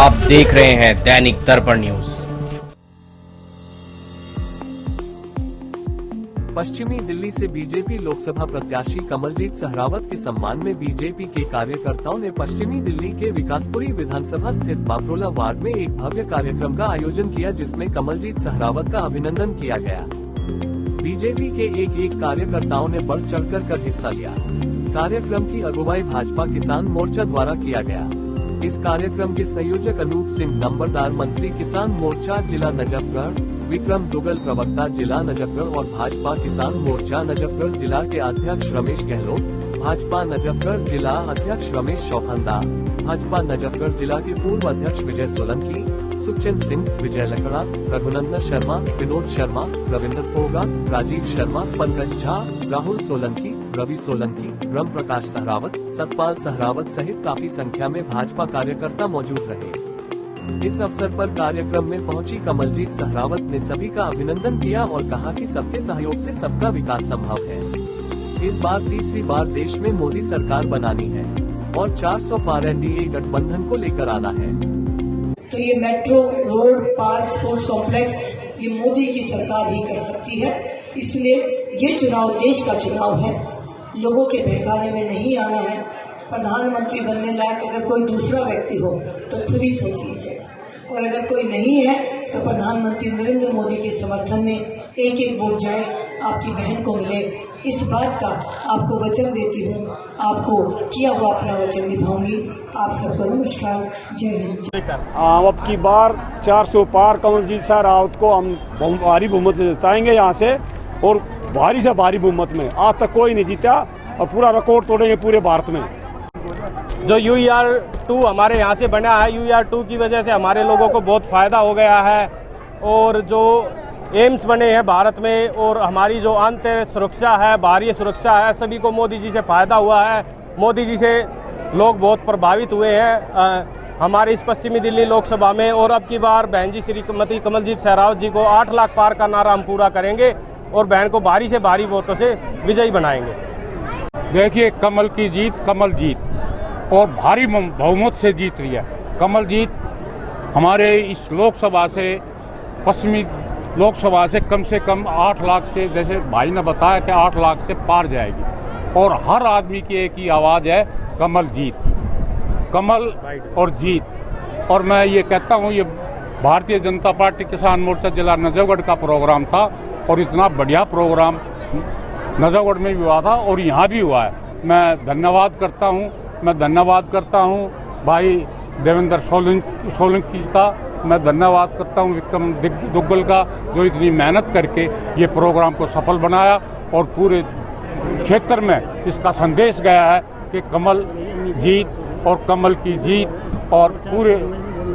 आप देख रहे हैं दैनिक दर्पण न्यूज। पश्चिमी दिल्ली से बीजेपी लोकसभा प्रत्याशी कमलजीत सहरावत के सम्मान में बीजेपी के कार्यकर्ताओं ने पश्चिमी दिल्ली के विकासपुरी विधानसभा स्थित बापरोला वार्ड में एक भव्य कार्यक्रम का आयोजन किया, जिसमें कमलजीत सहरावत का अभिनंदन किया गया। बीजेपी के एक कार्यकर्ताओं ने बढ़ चढ़कर हिस्सा लिया। कार्यक्रम की अगुवाई भाजपा किसान मोर्चा द्वारा किया गया। इस कार्यक्रम के संयोजक अनूप सिंह नंबरदार, मंत्री किसान मोर्चा जिला नजफगढ़, विक्रम दुगल प्रवक्ता जिला नजफगढ़ और भाजपा किसान मोर्चा नजफगढ़ जिला के अध्यक्ष रमेश गहलोत, भाजपा नजफगढ़ जिला अध्यक्ष रमेश चौखंदा, भाजपा नजफगढ़ जिला के पूर्व अध्यक्ष विजय सोलंकी, सुखचंद सिंह, विजय लकड़ा, रघुनंदन शर्मा, विनोद शर्मा, रविंद्र फोगा, राजीव शर्मा, पंकज झा, राहुल सोलंकी, रवि सोलंकी, ब्रह्म प्रकाश सहरावत, सतपाल सहरावत सहित काफी संख्या में भाजपा कार्यकर्ता मौजूद रहे। इस अवसर पर कार्यक्रम में पहुंची कमलजीत सहरावत ने सभी का अभिनंदन किया और कहा कि सबके सहयोग से सबका विकास संभव है। इस बार तीसरी बार देश में मोदी सरकार बनानी है और 400 पार एनडीए गठबंधन को लेकर आना है। तो ये metro, road, park, sports complex ये मोदी की सरकार ही कर सकती है। इसलिए ये चुनाव देश का चुनाव है, लोगों के बहकाने में नहीं आना है। प्रधानमंत्री बनने लायक अगर कोई दूसरा व्यक्ति हो तो खुद ही सोच लीजिए, और अगर कोई नहीं है तो प्रधानमंत्री नरेंद्र मोदी के समर्थन में एक वोट जाए, आपकी बहन को मिले। इस बात का आपको वचन देती हूँ, आपको किया हुआ अपना वचन निभाऊंगी। आप सबको नमस्कार, जय हिंद। अब की बार 400 पार कमलजीत सहरावत को हम भारी बहुमत से जिताएंगे यहाँ से, और भारी से भारी बहुमत में। आज तक कोई नहीं जीता और पूरा रिकॉर्ड तोड़ेंगे पूरे भारत में। जो UER-2 हमारे यहाँ से बना है, UER-2 की वजह से हमारे लोगों को बहुत फ़ायदा हो गया है। और जो एम्स बने हैं भारत में, और हमारी जो आंतरिक सुरक्षा है, बाहरी सुरक्षा है, सभी को मोदी जी से फ़ायदा हुआ है। मोदी जी से लोग बहुत प्रभावित हुए हैं हमारे इस पश्चिमी दिल्ली लोकसभा में। और अब की बार बहन जी श्रीमती कमलजीत सहरावत जी को 8 लाख पार का नारा हम पूरा करेंगे और बहन को भारी से भारी वोटों से विजयी बनाएंगे। देखिए, कमल की जीत कमल जीत, और भारी बहुमत से जीत रही है कमल जीत। हमारे इस लोकसभा से, पश्चिमी लोकसभा से कम 8 लाख से, जैसे भाई ने बताया कि 8 लाख से पार जाएगी। और हर आदमी की एक ही आवाज़ है, कमल जीत, कमल और जीत। और मैं ये कहता हूँ, ये भारतीय जनता पार्टी किसान मोर्चा जिला नजफगढ़ का प्रोग्राम था, और इतना बढ़िया प्रोग्राम नजफगढ़ में भी हुआ था और यहाँ भी हुआ है। मैं धन्यवाद करता हूँ भाई देवेंद्र सोलंकी का, मैं धन्यवाद करता हूँ विक्रम दुग्गल का, जो इतनी मेहनत करके ये प्रोग्राम को सफल बनाया और पूरे क्षेत्र में इसका संदेश गया है कि कमल जीत और कमल की जीत, और पूरे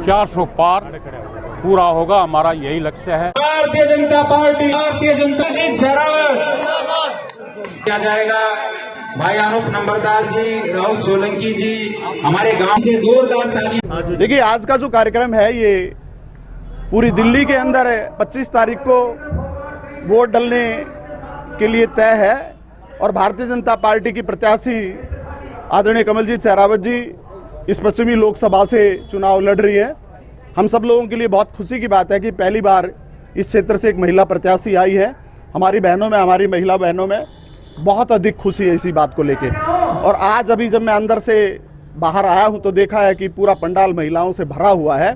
400 पार पूरा होगा, हमारा यही लक्ष्य है। भारतीय जनता पार्टी, भारतीय जनता जीत किया जाएगा। भाई अनूप नंबरदार जी, राहुल सोलंकी जी, हमारे गांव से जोरदार ताली। देखिए, आज का जो कार्यक्रम है ये पूरी दिल्ली के अंदर 25 तारीख को वोट डालने के लिए तय है, और भारतीय जनता पार्टी की प्रत्याशी आदरणीय कमलजीत सहरावत जी इस पश्चिमी लोकसभा से चुनाव लड़ रही है। हम सब लोगों के लिए बहुत खुशी की बात है कि पहली बार इस क्षेत्र से एक महिला प्रत्याशी आई है। हमारी महिला बहनों में बहुत अधिक खुशी है इसी बात को लेके। और आज अभी जब मैं अंदर से बाहर आया हूं तो देखा है कि पूरा पंडाल महिलाओं से भरा हुआ है।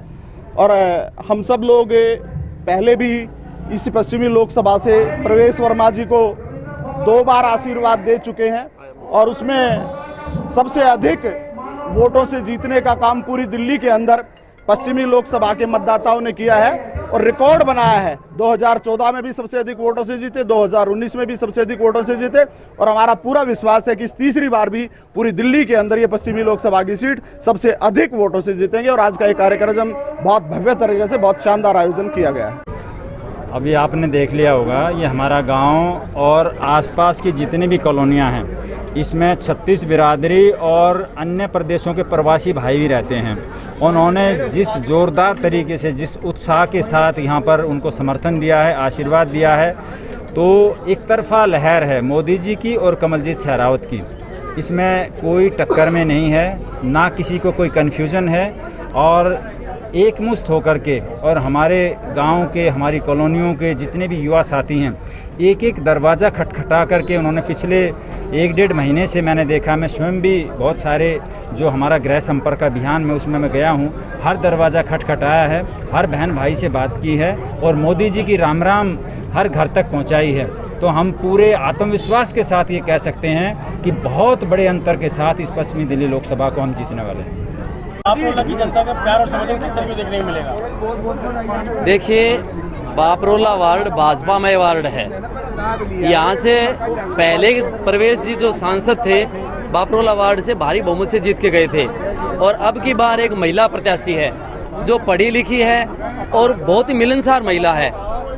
और हम सब लोग पहले भी इसी पश्चिमी लोकसभा से प्रवेश वर्मा जी को 2 बार आशीर्वाद दे चुके हैं, और उसमें सबसे अधिक वोटों से जीतने का काम पूरी दिल्ली के अंदर पश्चिमी लोकसभा के मतदाताओं ने किया है और रिकॉर्ड बनाया है। 2014 में भी सबसे अधिक वोटों से जीते, 2019 में भी सबसे अधिक वोटों से जीते, और हमारा पूरा विश्वास है कि इस तीसरी बार भी पूरी दिल्ली के अंदर ये पश्चिमी लोकसभा की सीट सबसे अधिक वोटों से जीतेंगे। और आज का ये कार्यक्रम बहुत भव्य तरीके से, बहुत शानदार आयोजन किया गया है। अभी आपने देख लिया होगा, ये हमारा गांव और आसपास की जितनी भी कॉलोनियां हैं, इसमें 36 बिरादरी और अन्य प्रदेशों के प्रवासी भाई भी रहते हैं। उन्होंने जिस जोरदार तरीके से, जिस उत्साह के साथ यहाँ पर उनको समर्थन दिया है, आशीर्वाद दिया है, तो एक तरफा लहर है मोदी जी की और कमलजीत सहरावत की। इसमें कोई टक्कर में नहीं है, ना किसी को कोई कन्फ्यूजन है। और एकमुश्त होकर के और हमारे गांव के, हमारी कॉलोनियों के जितने भी युवा साथी हैं, एक एक दरवाज़ा खटखटा करके उन्होंने पिछले 1-1.5 महीने से मैंने देखा, मैं स्वयं भी बहुत सारे जो हमारा गृह संपर्क अभियान में उसमें मैं गया हूँ, हर दरवाज़ा खटखटाया है, हर बहन भाई से बात की है और मोदी जी की राम राम हर घर तक पहुँचाई है। तो हम पूरे आत्मविश्वास के साथ ये कह सकते हैं कि बहुत बड़े अंतर के साथ इस पश्चिमी दिल्ली लोकसभा को हम जीतने वाले हैं। बापरोला की जनता का प्यार और समर्थन किस तरह देखने को मिलेगा? देखिए, बापरोला वार्ड भाजपामय वार्ड है। यहाँ से पहले प्रवेश जी जो सांसद थे बापरोला वार्ड से भारी बहुमत से जीत के गए थे और अब की बार एक महिला प्रत्याशी है जो पढ़ी लिखी है और बहुत ही मिलनसार महिला है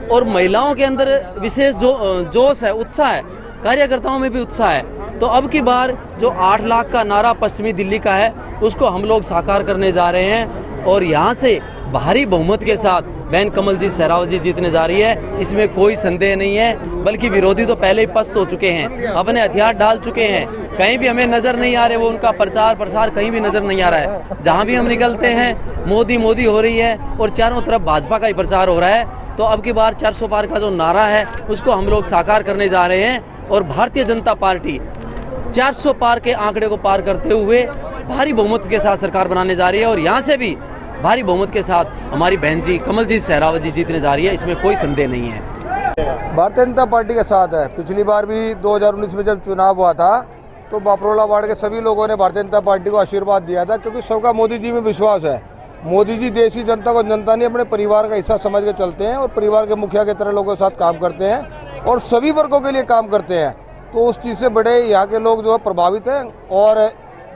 और महिलाओं के अंदर विशेष जोश है, उत्साह है, कार्यकर्ताओं में भी उत्साह है। तो अब की बार जो 8 लाख का नारा पश्चिमी दिल्ली का है उसको हम लोग साकार करने जा रहे हैं और यहाँ से भारी बहुमत के साथ बहन कमलजीत सहरावत जी जीतने जा रही है, इसमें कोई संदेह नहीं है। बल्कि विरोधी तो पहले ही पस्त हो चुके हैं, अपने हथियार डाल चुके हैं, कहीं भी हमें नजर नहीं आ रहे, वो उनका प्रचार प्रसार कहीं भी नजर नहीं आ रहा है। जहाँ भी हम निकलते हैं मोदी मोदी हो रही है और चारों तरफ भाजपा का ही प्रचार हो रहा है। तो अब की बार 400 पार का जो नारा है उसको हम लोग साकार करने जा रहे हैं और भारतीय जनता पार्टी 400 पार के आंकड़े को पार करते हुए भारी बहुमत के साथ सरकार बनाने जा रही है और यहाँ से भी भारी बहुमत के साथ हमारी बहन जी कमलजीत सहरावत जी जीतने जा रही है, इसमें कोई संदेह नहीं है। भारतीय जनता पार्टी के साथ है। पिछली बार भी 2019 में जब चुनाव हुआ था तो बापरोला वार्ड के सभी लोगों ने भारतीय जनता पार्टी को आशीर्वाद दिया था, क्योंकि सबका मोदी जी में विश्वास है। मोदी जी देश की जनता को जनता नहीं अपने परिवार का हिस्सा समझ के चलते हैं और परिवार के मुखिया की तरह लोगों के साथ काम करते हैं और सभी वर्गों के लिए काम करते हैं। तो उस चीज़ से बड़े यहाँ के लोग जो है प्रभावित हैं और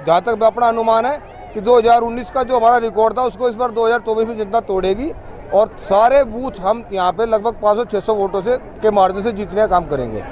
जहाँ तक अपना अनुमान है कि 2019 का जो हमारा रिकॉर्ड था उसको इस बार 2024 में जनता तोड़ेगी और सारे बूथ हम यहाँ पे लगभग 500-600 वोटों से के मार्जिन से जीतने का काम करेंगे।